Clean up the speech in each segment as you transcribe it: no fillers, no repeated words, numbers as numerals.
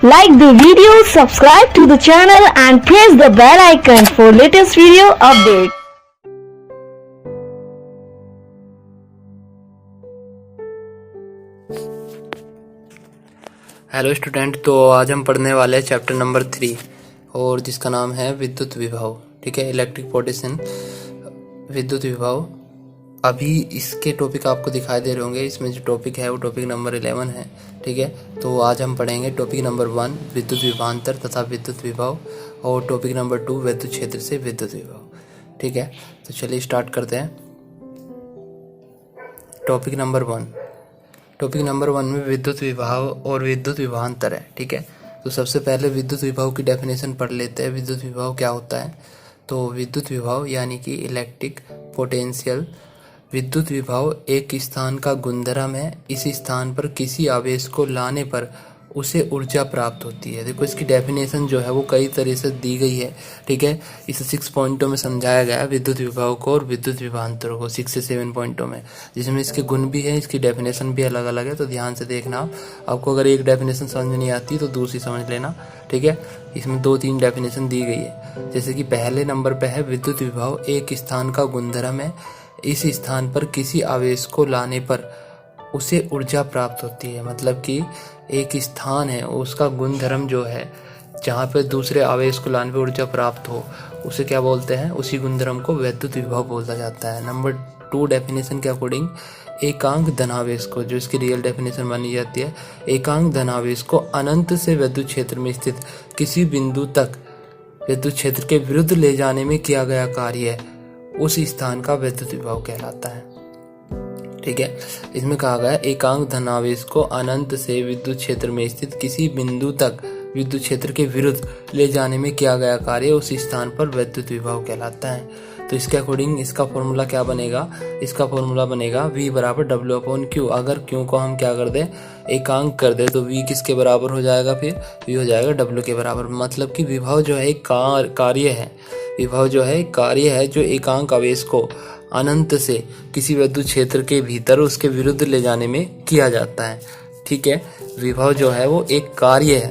Like the video, subscribe to the channel and press the bell icon for latest video update. Hello student, तो आज हम पढ़ने वाले हैं चैप्टर नंबर 3 और जिसका नाम है विद्युत विभव। ठीक है, इलेक्ट्रिक पोटेंशियल, विद्युत विभव। अभी इसके टॉपिक आपको दिखाई दे रहे होंगे। इसमें जो टॉपिक है वो टॉपिक नंबर 11 है। ठीक है, तो आज हम पढ़ेंगे टॉपिक नंबर 1 विद्युत विभवांतर तथा विद्युत विभव और टॉपिक नंबर 2 विद्युत क्षेत्र से विद्युत विभव। ठीक है, तो चलिए स्टार्ट करते हैं। टॉपिक नंबर 1 में विद्युत विभव और विद्युत विभवांतर है। ठीक है, तो सबसे पहले विद्युत विभव की डेफिनेशन पढ़ लेते हैं। विद्युत विभव क्या होता है? तो विद्युत विभव यानी कि इलेक्ट्रिक पोटेंशियल। विद्युत विभव एक स्थान का गुणधर्म है। इस स्थान पर किसी आवेश को लाने पर उसे ऊर्जा प्राप्त होती है। देखो, इसकी डेफिनेशन जो है वो कई तरह से दी गई है। ठीक है, इसे 6 पॉइंटों में समझाया गया है विद्युत विभव को और विद्युत विभवांतर को, 6 से 7 पॉइंटों में, जिसमें इसके गुण भी है, इसकी डेफिनेशन भी अलग अलग है। तो ध्यान से देखना, आपको अगर एक डेफिनेशन समझ में नहीं आती तो दूसरी समझ लेना। ठीक है, इसमें 2-3 डेफिनेशन दी गई है। जैसे कि पहले नंबर पर है विद्युत विभव एक स्थान का गुणधर्म है। इस स्थान पर किसी आवेश को लाने पर उसे ऊर्जा प्राप्त होती है। मतलब कि एक स्थान है, उसका गुणधर्म जो है, जहाँ पे दूसरे आवेश को लाने पर ऊर्जा प्राप्त हो, उसे क्या बोलते हैं? उसी गुणधर्म को विद्युत विभव बोला जाता है। नंबर 2 डेफिनेशन के अकॉर्डिंग एकांक धनावेश को, जो इसकी रियल डेफिनेशन मानी जाती है, एकांक धनावेश को अनंत से विद्युत क्षेत्र में स्थित किसी बिंदु तक विद्युत क्षेत्र के विरुद्ध ले जाने में किया गया कार्य उस स्थान का विद्युत विभव कहलाता है। ठीक है, इसमें कहा गया एकांक धनावेश को अनंत से विद्युत क्षेत्र में स्थित किसी बिंदु तक विद्युत क्षेत्र के विरुद्ध ले जाने में किया गया कार्य उस स्थान पर विद्युत विभव कहलाता है। तो इसके अकॉर्डिंग इसका फॉर्मूला क्या बनेगा? इसका फॉर्मूला बनेगा V बराबर W/Q। अगर Q को हम क्या कर दें? एकांक कर दे तो V किसके बराबर हो जाएगा? फिर V हो जाएगा W के बराबर। मतलब कि विभव जो है एक कार्य है। विभव जो है कार्य है जो एकांक आवेश को अनंत से किसी विद्युत क्षेत्र के भीतर उसके विरुद्ध ले जाने में किया जाता है। ठीक है, विभव जो है वो एक कार्य है।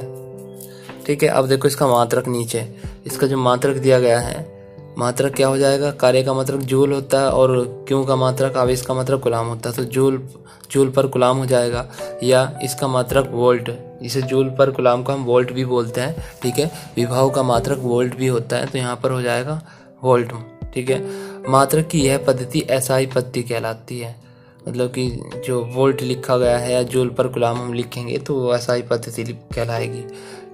ठीक है, अब देखो इसका मात्रक नीचे, इसका जो मात्रक दिया गया है, मात्रक क्या हो जाएगा? कार्य का मात्रक जूल होता है और क्यों का मात्रक, आवेश का मात्रक कूलाम होता है। तो जूल पर कूलाम हो जाएगा, या इसका मात्रक वोल्ट, इसे जूल पर कूलाम को हम वोल्ट भी बोलते हैं। ठीक है, विभव का मात्रक वोल्ट भी होता है, तो यहाँ पर हो जाएगा वोल्ट। ठीक है, मात्रक की यह पद्धति एसआई पद्धति कहलाती है। मतलब कि जो वोल्ट लिखा गया है या जूल पर कूलाम हम लिखेंगे तो वो एसआई पद्धति कहलाएगी।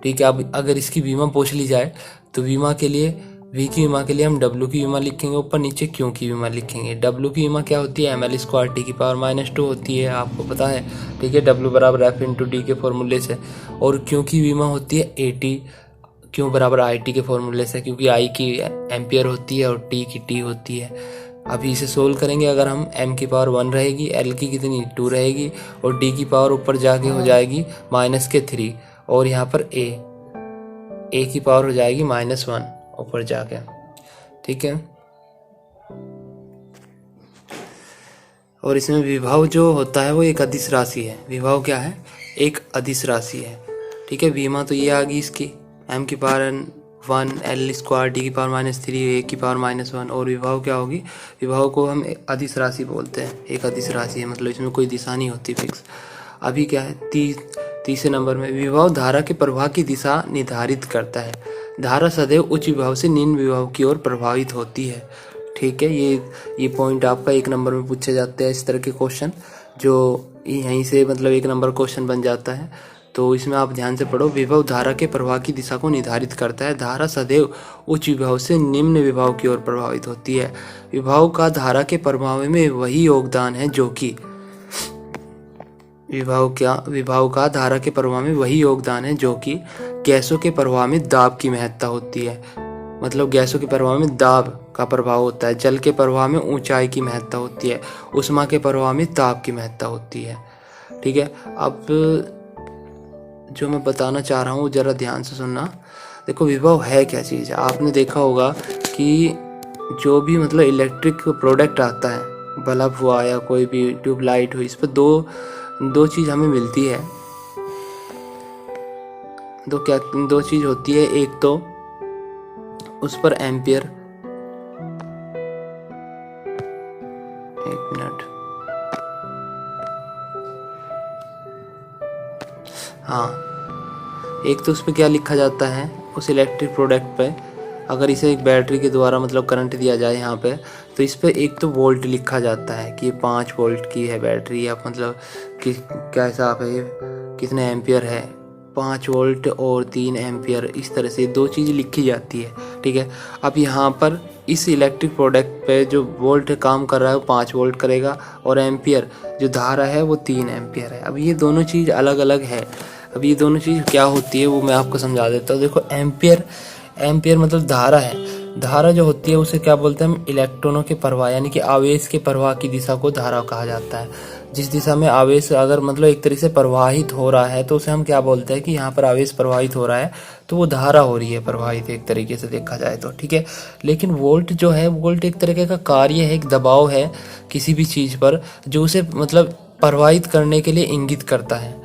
ठीक है, अब अगर इसकी विमा पूछ ली जाए तो विमा के लिए, V की विमा के लिए हम W की विमा लिखेंगे, ऊपर नीचे Q की विमा लिखेंगे। W की विमा क्या होती है? ml²T⁻² होती है, आपको पता है। ठीक है, W बराबर F×D के फॉर्मूले से। और Q की विमा होती है AT, Q बराबर IT के फॉर्मूले से, क्योंकि I की एम्पियर होती है और T की T होती है। अभी इसे सोल्व करेंगे। अगर हम m की पावर 1 रहेगी, L की कितनी 2 रहेगी, और D की पावर ऊपर जाके हो जाएगी -3, और यहाँ पर A की पावर हो जाएगी -1 ऊपर जाके। ठीक है, और इसमें विभव जो होता है वो एक अदिश राशि है। विभव क्या है? एक अदिश राशि है। ठीक है, विमा तो ये आ गई इसकी m की पावर 1, L², D की पावर -3, A की पावर -1, और विभव क्या होगी? विभव को हम अदिश राशि बोलते हैं। एक अदिश राशि है, मतलब इसमें कोई दिशा नहीं होती फिक्स। अभी क्या है? तीसरे नंबर में विभव धारा के प्रवाह की दिशा निर्धारित करता है। धारा सदैव उच्च विभव से निम्न विभव की ओर प्रभावित होती है। ठीक है, ये पॉइंट आपका 1 नंबर में पूछे जाते हैं। इस तरह के क्वेश्चन जो यहीं से मतलब 1 नंबर क्वेश्चन बन जाता है। तो इसमें आप ध्यान से पढ़ो। विभव धारा के प्रवाह की दिशा को निर्धारित करता है। धारा सदैव उच्च विभव से निम्न विभव की ओर प्रभावित होती है। विभव का धारा के प्रवाह में वही योगदान है जो कि विभव का धारा के प्रवाह में वही योगदान है जो कि गैसों के प्रवाह में दाब की महत्ता होती है। मतलब गैसों के प्रवाह में दाब का प्रभाव होता है। जल के प्रवाह में ऊंचाई की महत्ता होती है। ऊष्मा के प्रवाह में ताप की महत्ता होती है। ठीक है, अब जो मैं बताना चाह रहा हूँ जरा ध्यान से सुनना। देखो, विभव है क्या चीज़? आपने देखा होगा कि जो भी मतलब इलेक्ट्रिक प्रोडक्ट आता है, बल्ब हुआ या कोई भी ट्यूबलाइट हुई, इस पर दो चीज़ हमें मिलती है। दो चीज होती है, एक तो उस पर एम्पियर, एक मिनट, हाँ, एक तो उस पर क्या लिखा जाता है उस इलेक्ट्रिक प्रोडक्ट पे, अगर इसे एक बैटरी के द्वारा मतलब करंट दिया जाए यहाँ पे, तो इस पे एक तो वोल्ट लिखा जाता है कि 5 वोल्ट की है बैटरी, या मतलब कि क्या हिसाब है, कितने एम्पियर है, 5 वोल्ट और 3 एम्पियर, इस तरह से 2 चीज़ लिखी जाती है, ठीक है। अब यहाँ पर इस इलेक्ट्रिक प्रोडक्ट पे जो वोल्ट काम कर रहा है वो 5 वोल्ट करेगा, और एम्पियर जो धारा है वो 3 एम्पियर है। अब ये दोनों चीज़ अलग अलग है। अब ये दोनों चीज़ क्या होती है वो मैं आपको समझा देता हूँ। देखो, एम्पियर मतलब धारा है। धारा जो होती है उसे क्या बोलते हैं हम, इलेक्ट्रॉनों के प्रवाह, यानी कि आवेश के प्रवाह की दिशा को धारा कहा जाता है। जिस दिशा में आवेश अगर मतलब एक तरीके से प्रवाहित हो रहा है तो उसे हम क्या बोलते हैं कि यहाँ पर आवेश प्रवाहित हो रहा है, तो वो धारा हो रही है प्रवाहित, एक तरीके से देखा जाए तो, ठीक है। लेकिन वोल्ट जो है, वोल्ट एक तरीके का कार्य है, एक दबाव है किसी भी चीज़ पर, जो उसे मतलब प्रवाहित करने के लिए इंगित करता है,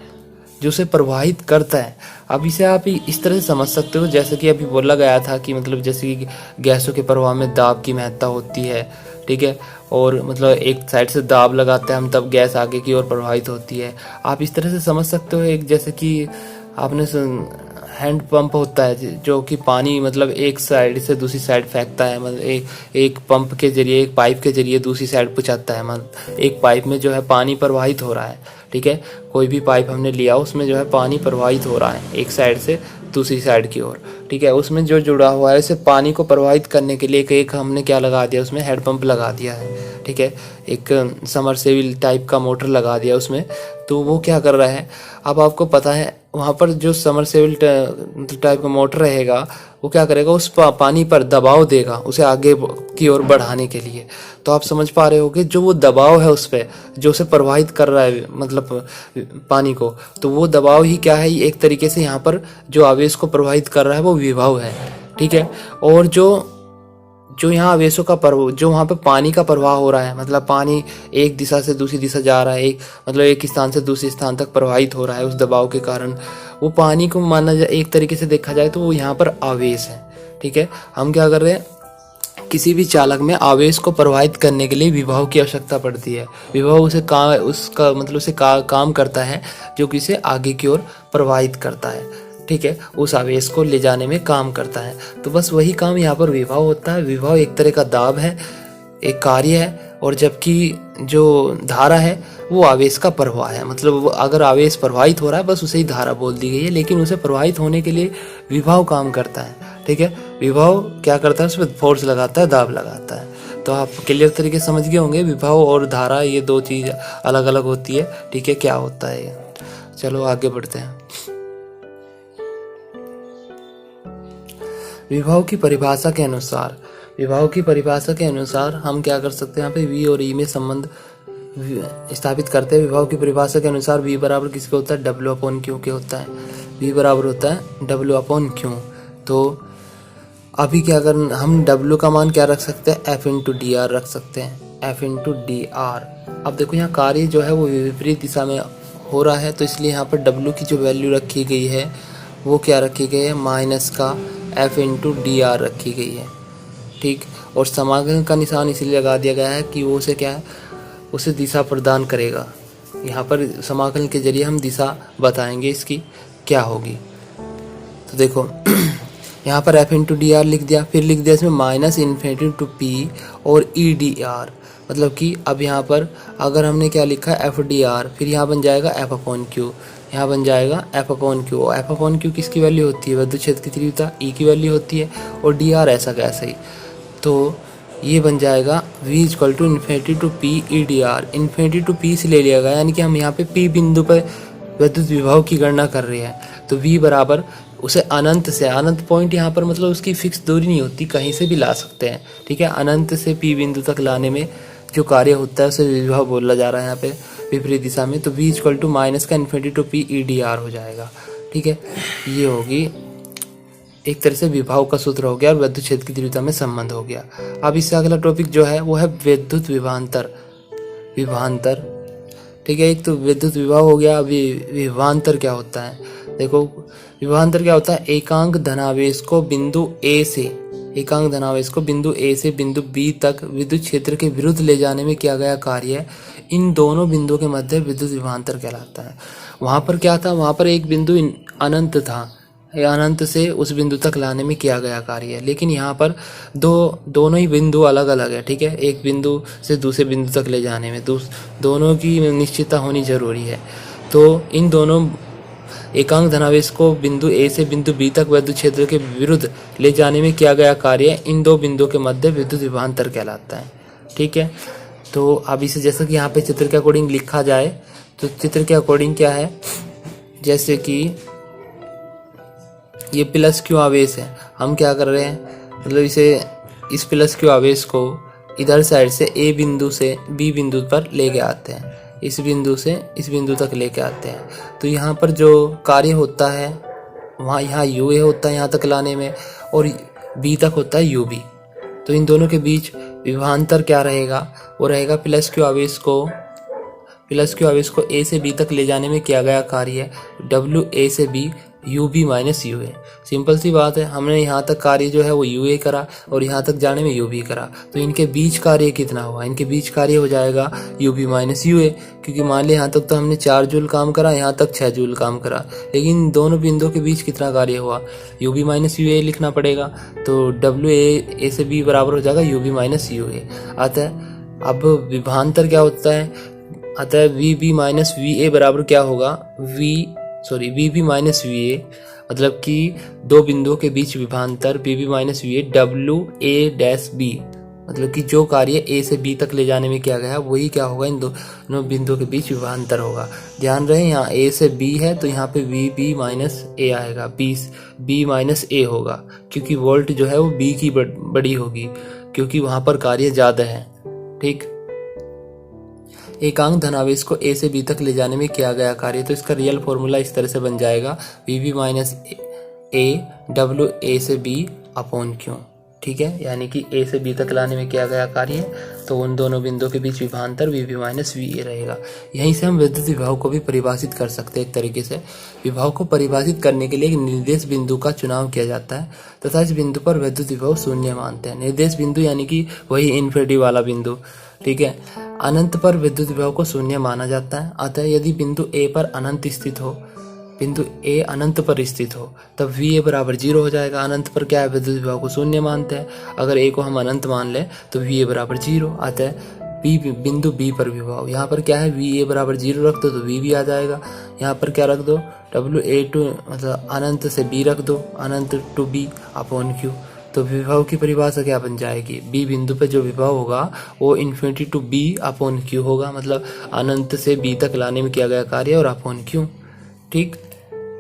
जो उसे प्रवाहित करता है। अब इसे आप इस तरह से समझ सकते हो, जैसे कि अभी बोला गया था कि मतलब जैसे कि गैसों के प्रवाह में दाब की महत्ता होती है, ठीक है, और मतलब एक साइड से दाब लगाते हैं हम तब गैस आगे की ओर प्रवाहित होती है। आप इस तरह से समझ सकते हो, एक जैसे कि आपने हैंड पंप होता है जो कि पानी मतलब एक साइड से दूसरी साइड फेंकता है, मतलब एक पंप के जरिए, एक पाइप के जरिए दूसरी साइड पहुंचाता है। मतलब एक पाइप में जो है पानी प्रवाहित हो रहा है, ठीक है, कोई भी पाइप हमने लिया उसमें जो है पानी प्रवाहित हो रहा है एक साइड से दूसरी साइड की ओर, ठीक है। उसमें जो जुड़ा हुआ है उसे पानी को प्रवाहित करने के लिए एक हमने क्या लगा दिया, उसमें हेड पंप लगा दिया है, ठीक है, एक समरसेबल टाइप का मोटर लगा दिया उसमें। तो वो क्या कर रहा है, अब आपको पता है वहाँ पर जो समरसेबल टाइप का मोटर रहेगा वो क्या करेगा, उस पानी पर दबाव देगा उसे आगे की ओर बढ़ाने के लिए। तो आप समझ पा रहे होगे जो वो दबाव है उस पर जो उसे प्रवाहित कर रहा है मतलब पानी को, तो वो दबाव ही क्या है, एक तरीके से यहाँ पर जो आवेश को प्रवाहित कर रहा है वो विभव है, ठीक है। और जो यहाँ आवेशों का प्रवाह, जो वहाँ पे पानी का प्रवाह हो रहा है, मतलब पानी एक दिशा से दूसरी दिशा जा रहा है, एक स्थान से दूसरे स्थान तक प्रवाहित हो रहा है उस दबाव के कारण, वो पानी को माना जाए एक तरीके से देखा जाए तो वो यहाँ पर आवेश है, ठीक है। हम क्या कर रहे हैं, किसी भी चालक में आवेश को प्रवाहित करने के लिए विभव की आवश्यकता पड़ती है। विभव उसे काम करता है जो कि इसे आगे की ओर प्रवाहित करता है, ठीक है, उस आवेश को ले जाने में काम करता है। तो बस वही काम यहाँ पर विभव होता है। विभव एक तरह का दाब है, एक कार्य है, और जबकि जो धारा है वो आवेश का प्रवाह है। मतलब अगर आवेश प्रवाहित हो रहा है बस उसे ही धारा बोल दी गई है, लेकिन उसे प्रवाहित होने के लिए विभव काम करता है, ठीक है। विभव क्या करता है, उसमें फोर्स लगाता है, दाब लगाता है। तो आप क्लियर तरीके से समझ गए होंगे विभव और धारा ये दो चीज़ अलग अलग होती है, ठीक है, क्या होता है ये। चलो आगे बढ़ते हैं। विभव की परिभाषा के अनुसार हम क्या कर सकते हैं, यहाँ पे V और E में संबंध स्थापित करते हैं। विभव की परिभाषा के अनुसार V बराबर किसके होता है, W/Q के होता है। V बराबर होता है W/Q। तो अभी क्या करना, हम W का मान क्या रख सकते हैं, F/dr रख सकते हैं, F/dr। अब देखो यहाँ कार्य जो है वो विपरीत दिशा में हो रहा है, तो इसलिए यहाँ पर W की जो वैल्यू रखी गई है वो क्या रखी गई है, माइनस का F/dr रखी गई है, ठीक। और समाकलन का निशान इसलिए लगा दिया गया है कि वो उसे क्या है, उसे दिशा प्रदान करेगा। यहाँ पर समाकलन के जरिए हम दिशा बताएंगे इसकी क्या होगी। तो देखो यहाँ पर F/dr लिख दिया, फिर लिख दिया इसमें -∞ और EDR, मतलब कि अब यहाँ पर अगर हमने क्या लिखा FDR, फिर यहाँ बन जाएगा F/Q, यहाँ बन जाएगा F/Q। F/Q किसकी वैल्यू होती है, विद्युत क्षेत्र की तीव्रता, E की वैल्यू होती है, और DR ऐसा कैसे ही। तो ये बन जाएगा V = P EDR। ∞ से ले लिया गया, यानी कि हम यहाँ पे P बिंदु पर विद्युत विभव की गणना कर रहे हैं। तो V बराबर उसे अनंत से, अनंत पॉइंट यहाँ पर मतलब उसकी फिक्स दूरी नहीं होती, कहीं से भी ला सकते हैं, ठीक है। अनंत से P बिंदु तक लाने में जो कार्य होता है उसे विभव बोला जा रहा है यहाँ पे विपरीत दिशा में। तो V = P EDR हो जाएगा, ठीक है। ये होगी एक तरह से विभव का सूत्र हो गया और विद्युत क्षेत्र की तीव्रता में संबंध हो गया। अब इससे अगला टॉपिक जो है वो है विद्युत विभवांतर। ठीक है। एक तो विद्युत विभव हो गया। अभी विभवांतर क्या होता है, देखो विभवांतर क्या होता है, एकांक धनावेश को बिंदु ए से बिंदु बी तक विद्युत क्षेत्र के विरुद्ध ले जाने में किया गया कार्य इन दोनों बिंदुओं के मध्य विद्युत विभवांतर कहलाता है। वहां पर क्या था, वहां पर एक बिंदु अनंत था, अनंत से उस बिंदु तक लाने में किया गया कार्य है। लेकिन यहाँ पर दोनों ही बिंदु अलग अलग है, ठीक है। एक बिंदु से दूसरे बिंदु तक ले जाने में दोनों की निश्चितता होनी जरूरी है। तो इन दोनों एकांक धनावेश को बिंदु ए से बिंदु बी तक विद्युत क्षेत्र के विरुद्ध ले जाने में किया गया कार्य इन दो बिंदुओं के मध्य विद्युत विभवांतर कहलाता है, ठीक है। तो अब इसे जैसे कि यहाँ पे चित्र के अकॉर्डिंग लिखा जाए तो चित्र के अकॉर्डिंग क्या है, जैसे कि ये प्लस क्यू आवेश है, हम क्या कर रहे हैं, मतलब इस प्लस क्यू आवेश को इधर साइड से ए बिंदु से बी बिंदु पर लेके आते हैं, इस बिंदु से इस बिंदु तक लेके आते हैं। तो यहाँ पर जो कार्य होता है वहाँ यहाँ यू ए होता है यहाँ तक लाने में, और बी तक होता है यू बी। तो इन दोनों के बीच विभवांतर क्या रहेगा, वो रहेगा प्लस क्यू आवेश को ए से बी तक ले जाने में किया गया कार्य डब्ल्यू ए से B U B minus U A. Simple सी बात है, हमने यहाँ तक कार्य जो है वो यू ए करा और यहाँ तक जाने में यू बी करा, तो इनके बीच कार्य कितना हुआ, इनके बीच कार्य हो जाएगा यू बी माइनस यू ए। क्योंकि मान लिया यहाँ तक तो हमने 4 जूल काम करा, यहाँ तक 6 जूल काम करा, लेकिन दोनों बिंदुओं के बीच कितना कार्य हुआ, यू बी माइनस यू ए लिखना पड़ेगा। तो डब्ल्यू ए से बी बराबर हो जाएगा U B minus U A. अतः अब विभवांतर क्या होता है, अतः V B minus V A बराबर क्या होगा, V B minus V A, मतलब कि दो बिंदुओं के बीच विभवांतर V B minus V A W A dash B, मतलब कि जो कार्य ए से बी तक ले जाने में किया गया वही क्या होगा, इन दोनों बिंदुओं के बीच विभवांतर होगा। ध्यान रहे यहाँ ए से बी है तो यहाँ पे वी बी माइनस ए आएगा, बी माइनस ए होगा, क्योंकि वोल्ट जो है वो बी की बड़ी होगी, क्योंकि वहां पर कार्य ज्यादा है, ठीक। एकांक धनावेश को ए से बी तक ले जाने में किया गया कार्य, तो इसका रियल फॉर्मूला इस तरह से बन जाएगा V B minus A W A से बी अपॉन क्यू, ठीक है। यानी कि ए से बी तक लाने में किया गया कार्य, तो उन दोनों बिंदुओं के बीच विभवांतर V B minus V A रहेगा। यहीं से हम विद्युत विभव को भी परिभाषित कर सकते हैं। एक तरीके से विभव को परिभाषित करने के लिए एक निर्देश बिंदु का चुनाव किया जाता है तथा इस बिंदु पर विद्युत विभव शून्य मानते हैं। निर्देश बिंदु यानी कि वही इन्फिनिटी वाला बिंदु, ठीक है। अनंत पर विद्युत विभव को शून्य माना जाता है। अतः यदि बिंदु ए पर अनंत स्थित हो, बिंदु ए अनंत पर स्थित हो, तब वी ए बराबर 0 हो जाएगा। अनंत पर क्या है, विद्युत विभव को शून्य मानते हैं। अगर ए को हम अनंत मान लें तो वी ए बराबर 0। अतः बिंदु बी पर विभव, यहाँ पर क्या है, वी ए बराबर 0 रख दो तो वी भी आ जाएगा। यहाँ पर क्या रख दो, डब्ल्यू ए टू मतलब अनंत से बी रख दो, अनंत टू बी अपॉन क्यू। तो विभव की परिभाषा क्या बन जाएगी, बी बिंदु पे जो विभव होगा वो infinity to B upon Q होगा, मतलब अनंत से बी तक लाने में किया गया कार्य और अपॉन क्यू, ठीक।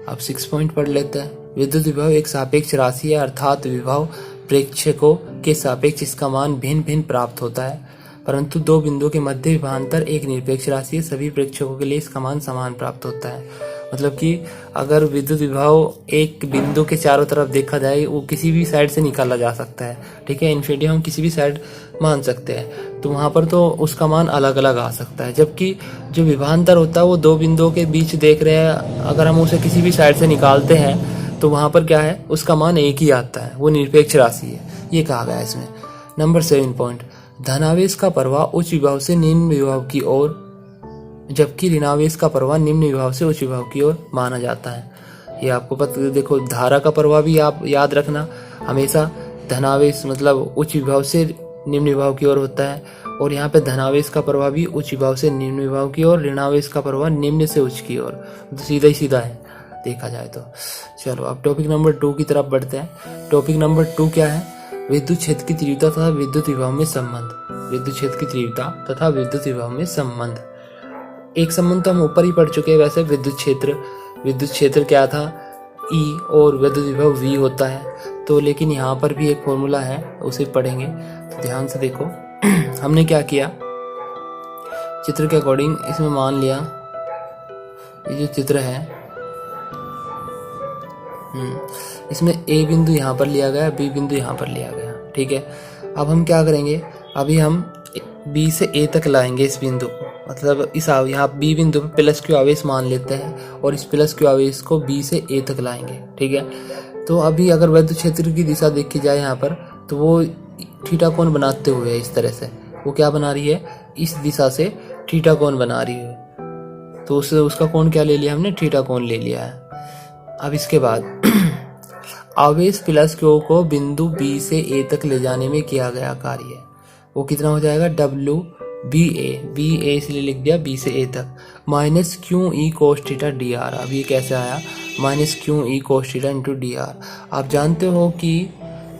अब 6 पॉइंट पढ़ लेते हैं। विद्युत विभव एक सापेक्ष राशि है, अर्थात विभव प्रेक्षकों के सापेक्ष इसका मान भिन्न भिन्न प्राप्त होता है, परंतु दो बिंदुओं के मध्य विभवांतर एक निरपेक्ष राशि है, सभी प्रेक्षकों के लिए इसका मान समान प्राप्त होता है। मतलब कि अगर विद्युत विभव एक बिंदु के चारों तरफ देखा जाए वो किसी भी साइड से निकाला जा सकता है, ठीक है। इन्फिनिटी हम किसी भी साइड मान सकते हैं, तो वहां पर तो उसका मान अलग अलग आ सकता है। जबकि जो विभवांतर होता है वो दो बिंदुओं के बीच देख रहे हैं, अगर हम उसे किसी भी साइड से निकालते हैं तो वहां पर क्या है, उसका मान एक ही आता है, वो निरपेक्ष राशि है, ये कहा गया है इसमें। नंबर 7 पॉइंट, धनावेश का प्रवाह उच्च विभव से निम्न विभव की ओर, जबकि ऋणावेश का प्रवाह निम्न विभव से उच्च विभव की ओर माना जाता है। ये आपको पता, देखो धारा का प्रवाह भी आप याद रखना, हमेशा धनावेश मतलब उच्च विभव से निम्न विभव की ओर होता है, और यहाँ पे धनावेश का प्रवाह भी उच्च विभव से निम्न विभव की ओर, ऋणावेश का प्रवाह निम्न से उच्च की ओर, तो सीधा ही सीधा है देखा जाए तो। चलो अब टॉपिक नंबर 2 की तरफ बढ़ते हैं। टॉपिक नंबर 2 क्या है, विद्युत क्षेत्र की तीव्रता तथा विद्युत विभव में संबंध। विद्युत क्षेत्र की तीव्रता तथा विद्युत विभव में संबंध, एक संबंध तो हम ऊपर ही पढ़ चुके हैं। वैसे विद्युत क्षेत्र क्या था, E, और विद्युत विभव V होता है, तो लेकिन यहाँ पर भी एक फॉर्मूला है, उसे पढ़ेंगे, तो ध्यान से देखो। हमने क्या किया, चित्र के अकॉर्डिंग इसमें मान लिया ये जो चित्र है, इसमें A बिंदु यहाँ पर लिया गया, B बिंदु यहाँ पर लिया गया, ठीक है। अब हम क्या करेंगे, अभी हम B से A तक लाएंगे इस बिंदु को, मतलब इस यहाँ बी बिंदु पे प्लस क्यू आवेश मान लेते हैं और इस प्लस क्यू आवेश को बी से ए तक लाएंगे, ठीक है। तो अभी अगर विद्युत क्षेत्र की दिशा देखी जाए यहाँ पर, तो वो थीटा कोण बनाते हुए है इस तरह से, वो क्या बना रही है, इस दिशा से थीटा कोण बना रही है। तो उसका कोण क्या ले लिया हमने, थीटा कोण ले लिया है। अब इसके बाद आवेश प्लस क्यू को बिंदु बी से ए तक ले जाने में किया गया कार्य, वो कितना हो जाएगा, डब्ल्यू बी ए इसलिए लिख दिया बी से ए तक, minus Q E cos theta D R. अब ये कैसे आया, minus Q E cos theta into D R. आप जानते हो कि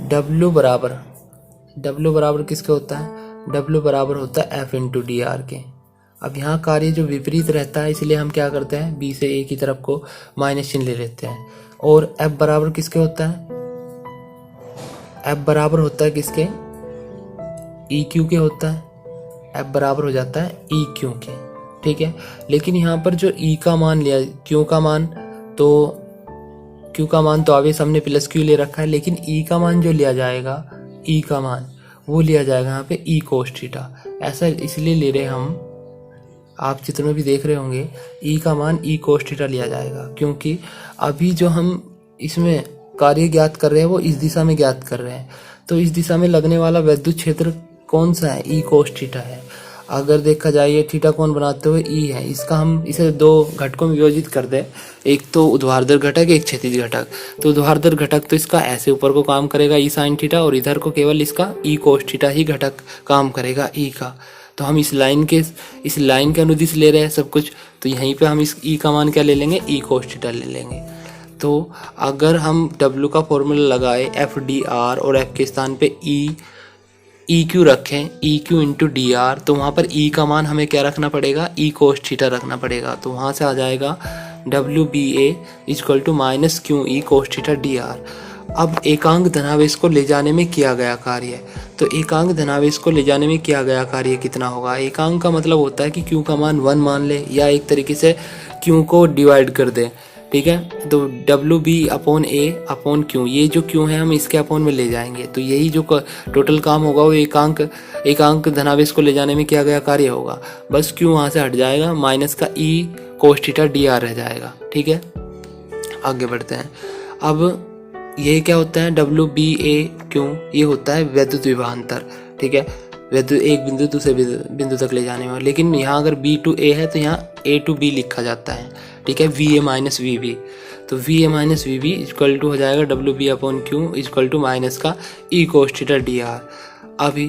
डब्ल्यू बराबर किसके होता है, डब्ल्यू बराबर होता है एफ इंटू डी आर के। अब यहाँ कार्य जो विपरीत रहता है, इसलिए हम क्या करते हैं, बी से ए की तरफ को माइनस चिन्ह ले लेते हैं। और एफ बराबर किसके होता है, एफ बराबर होता है किसके, ई क्यू के होता है, एफ बराबर हो जाता है ई क्यू के, ठीक है। लेकिन यहाँ पर जो ई का मान लिया, क्यू का मान तो आवेश हमने प्लस क्यू ले रखा है, लेकिन ई का मान जो लिया जाएगा, ई का मान वो लिया जाएगा यहाँ पे ई कोस थीटा। ऐसा इसलिए ले रहे हम, आप चित्र में भी देख रहे होंगे, ई का मान ई कोस थीटा लिया जाएगा, क्योंकि अभी जो हम इसमें कार्य ज्ञात कर रहे हैं वो इस दिशा में ज्ञात कर रहे हैं। तो इस दिशा में लगने वाला विद्युत क्षेत्र कौन सा है, ई कोस थीटा है। अगर देखा जाए ये थीटा कोण बनाते हुए ई है, इसका हम इसे दो घटकों में विभाजित कर दें, एक तो ऊर्ध्वाधर घटक, एक क्षैतिज घटक। तो ऊर्ध्वाधर घटक तो इसका ऐसे ऊपर को काम करेगा ई साइन थीटा, और इधर को केवल इसका ई कोस थीटा ही घटक काम करेगा ई का। तो हम इस लाइन के अनुदिश ले रहे हैं सब कुछ, तो यहीं पे हम इस ई का मान क्या ले लेंगे, ई कोस थीटा ले लेंगे। तो अगर हम डब्ल्यू का फॉर्मूला लगाए, एफ डी आर, और एफ के स्थान पे ई क्यू रखें, E Q into D R, तो वहाँ पर ई का मान हमें क्या रखना पड़ेगा, ई कोस थीटा रखना पड़ेगा। तो वहाँ से आ जाएगा W B A equal to minus Q E cos theta D R. अब एकांक धनावेश को ले जाने में किया गया कार्य, तो एकांक धनावेश को ले जाने में किया गया कार्य कितना होगा। एकांक का मतलब होता है कि क्यू का मान 1 मान ले, या एक तरीके से क्यू को डिवाइड कर दें, ठीक है। तो डब्ल्यू बी अपॉन ए अपॉन क्यू, ये जो क्यू है हम इसके अपॉन में ले जाएंगे, तो यही जो टोटल काम होगा वो एकांक धनावेश को ले जाने में किया गया कार्य होगा। बस क्यू वहाँ से हट जाएगा, माइनस का E cos theta D are रह जाएगा, ठीक है। आगे बढ़ते हैं। अब ये क्या होता है, डब्ल्यू बी ए क्यू, ये होता है विद्युत विभवांतर, ठीक है, विद्युत एक बिंदु दूसरे बिंदु तक ले जाने में। लेकिन यहाँ अगर बी टू ए है तो यहाँ ए टू बी लिखा जाता है, ठीक है, V A minus V B. तो V A minus V B equal to हो जाएगा W B upon Q equal to minus का E cos theta D R. अभी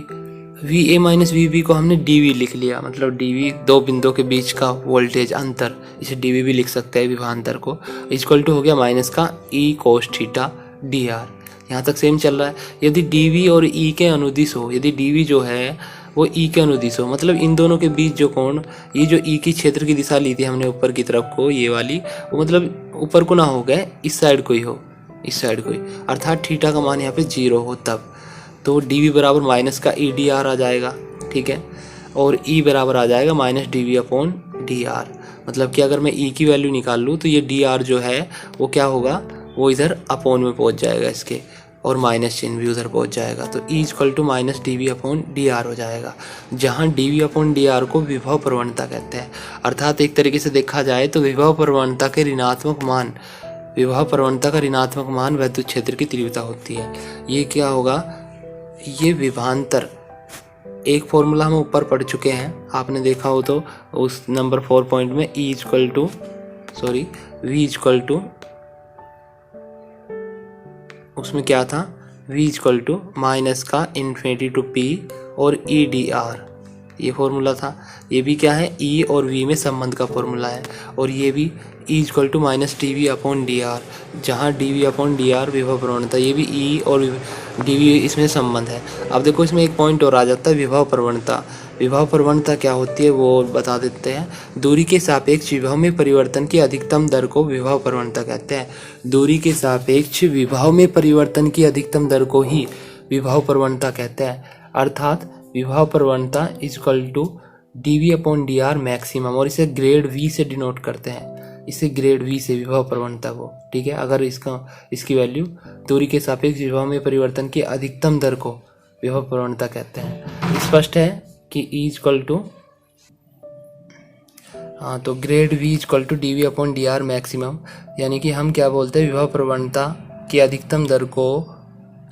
V A minus V B को हमने डी वी लिख लिया, मतलब डी वी दो बिंदुओं के बीच का वोल्टेज अंतर, इसे डी वी भी लिख सकते हैं विभवांतर को, इक्वल टू हो गया माइनस का E cos theta D are. यहाँ तक सेम चल रहा है। यदि डी वी और ई के अनुदिश हो, यदि डी वी जो है वो ई के अनुदिश हो, मतलब इन दोनों के बीच जो कोण, ये जो ई की क्षेत्र की दिशा ली थी हमने ऊपर की तरफ को, ये वाली, वो मतलब ऊपर को ना हो गए, इस साइड को ही हो, इस साइड को ही, अर्थात थीटा का मान यहाँ पे 0 हो तब। तो डी वी बराबर माइनस का ई डी आर आ जाएगा, ठीक है, और ई बराबर आ जाएगा minus D V upon D R. मतलब कि अगर मैं ई की वैल्यू निकाल लूँ तो ये डी आर जो है वो क्या होगा, वो इधर अपॉन में पहुंच जाएगा इसके, और माइनस चिन्ह भी उधर पहुंच जाएगा। तो E equal to minus D V upon D R हो जाएगा, जहां D V upon D R को विभव प्रवणता कहते हैं। अर्थात एक तरीके से देखा जाए तो विभव प्रवणता का ऋणात्मक मान विद्युत क्षेत्र की तीव्रता होती है। ये क्या होगा, ये विभवांतर, एक फॉर्मूला हम ऊपर पढ़ चुके हैं, आपने देखा हो तो उस नंबर 4 पॉइंट में वी इक्वल टू उसमें क्या था, v इक्वल टू माइनस का इन्फिनिटी टू p और ई डी आर, ये फॉर्मूला था। ये भी क्या है, e और v में संबंध का फॉर्मूला है। और ये भी e equal to minus D V upon D R, जहाँ D V upon D R विभव प्रवणता, ये भी e और डी वी इसमें संबंध है। अब देखो इसमें एक पॉइंट और आ जाता है, विभव प्रवणता। विभव प्रवणता क्या होती है वो बता देते हैं। दूरी के सापेक्ष विभव में परिवर्तन की अधिकतम दर को विभव प्रवणता कहते हैं। दूरी के सापेक्ष विभव में परिवर्तन की अधिकतम दर को ही विभव प्रवणता कहते हैं। अर्थात विभव प्रवणता equal to D V upon D R maximum, और इसे ग्रेड वी से डिनोट करते हैं, इसे ग्रेड वी से विभव प्रवणता को, ठीक है। अगर इसकी वैल्यू दूरी के सापेक्ष विभव में परिवर्तन की अधिकतम दर को विभव प्रवणता कहते हैं। स्पष्ट है कि E इक्वल टू हाँ, तो grade V equal to D V upon D R maximum, यानी कि हम क्या बोलते हैं, विभव प्रवणता की अधिकतम दर को,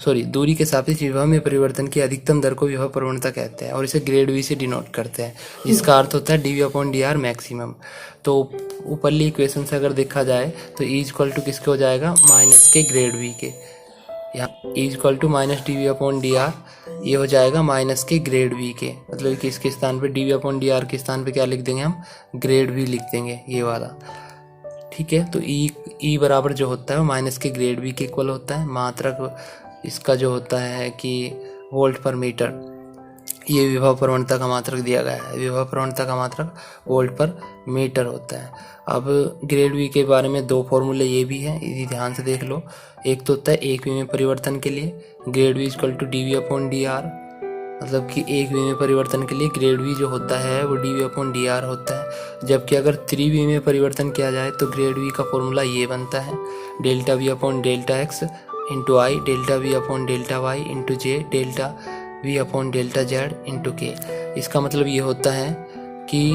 दूरी के सापेक्ष विभव में परिवर्तन की अधिकतम दर को विभव प्रवणता कहते हैं और इसे ग्रेड V से डिनोट करते हैं, जिसका अर्थ होता है D V upon D R maximum. तो ऊपरली इक्वेशन से अगर देखा जाए तो E इक्वल टू किसके हो जाएगा, माइनस के ग्रेड V के। यहाँ E equal to minus D V upon D R, ये हो जाएगा माइनस के ग्रेड V के, मतलब कि इसके स्थान पे D V upon D R के स्थान पे क्या लिख देंगे हम, ग्रेड V लिख देंगे, ये वाला। ठीक है, तो E बराबर जो होता है वो माइनस के ग्रेड V के इक्वल होता है। मात्रक इसका जो होता है कि वोल्ट पर मीटर, ये विभव प्रवणता का मात्रक दिया गया है। विभव प्रवणता का मात्रक वोल्ट पर मीटर होता है। अब ग्रेड V के बारे में दो फॉर्मूले ये भी हैं, इसी ध्यान से देख लो। एक तो होता है एक V में परिवर्तन के लिए grade V equal to D V upon D R, मतलब कि एक V में परिवर्तन के लिए ग्रेड V जो होता है वो D V upon D R होता है। जबकि अगर 3V में परिवर्तन किया जाए तो ग्रेड V का फॉर्मूला ये बनता है, delta V upon delta X into I, delta V upon delta Y into J, delta V upon delta Z into K. इसका मतलब ये होता है कि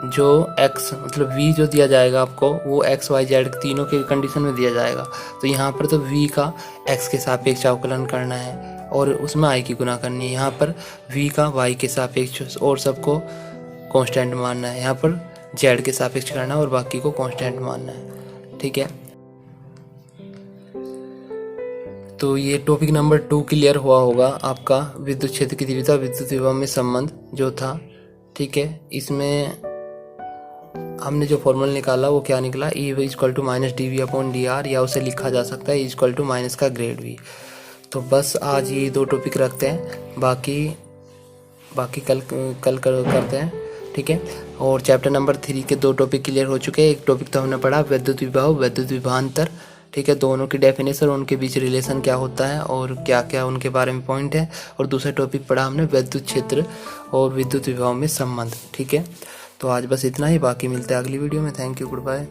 जो x मतलब v जो दिया जाएगा आपको वो x y z तीनों के कंडीशन में दिया जाएगा। तो यहाँ पर तो v का x के सापेक्ष अवकलन करना है और उसमें i की गुना करनी है। यहाँ पर v का y के सापेक्ष और सबको कांस्टेंट मानना है। यहाँ पर z के सापेक्ष करना है और बाकी को कांस्टेंट मानना है। ठीक है, तो ये टॉपिक नंबर 2 क्लियर हुआ होगा आपका, विद्युत क्षेत्र की तीव्रता विद्युत विभव में संबंध जो था। ठीक है, इसमें हमने जो फॉर्मूला निकाला वो क्या निकला, E equal to minus D V upon D R, या उसे लिखा जा सकता है E इक्वल टू माइनस का ग्रेड V। तो बस आज ये दो टॉपिक रखते हैं, बाकी कल करते हैं। ठीक है, और चैप्टर नंबर 3 के 2 टॉपिक क्लियर हो चुके हैं। एक टॉपिक तो हमने पढ़ा विद्युत विभव, विद्युत विभवांतर। ठीक है, दोनों की डेफिनेशन, उनके बीच रिलेशन क्या होता है और क्या क्या उनके बारे में पॉइंट है। और दूसरा टॉपिक पढ़ा हमने विद्युत क्षेत्र और विद्युत विभव में संबंध। ठीक है, तो आज बस इतना ही, बाकी मिलते हैं अगली वीडियो में। Thank you, good bye.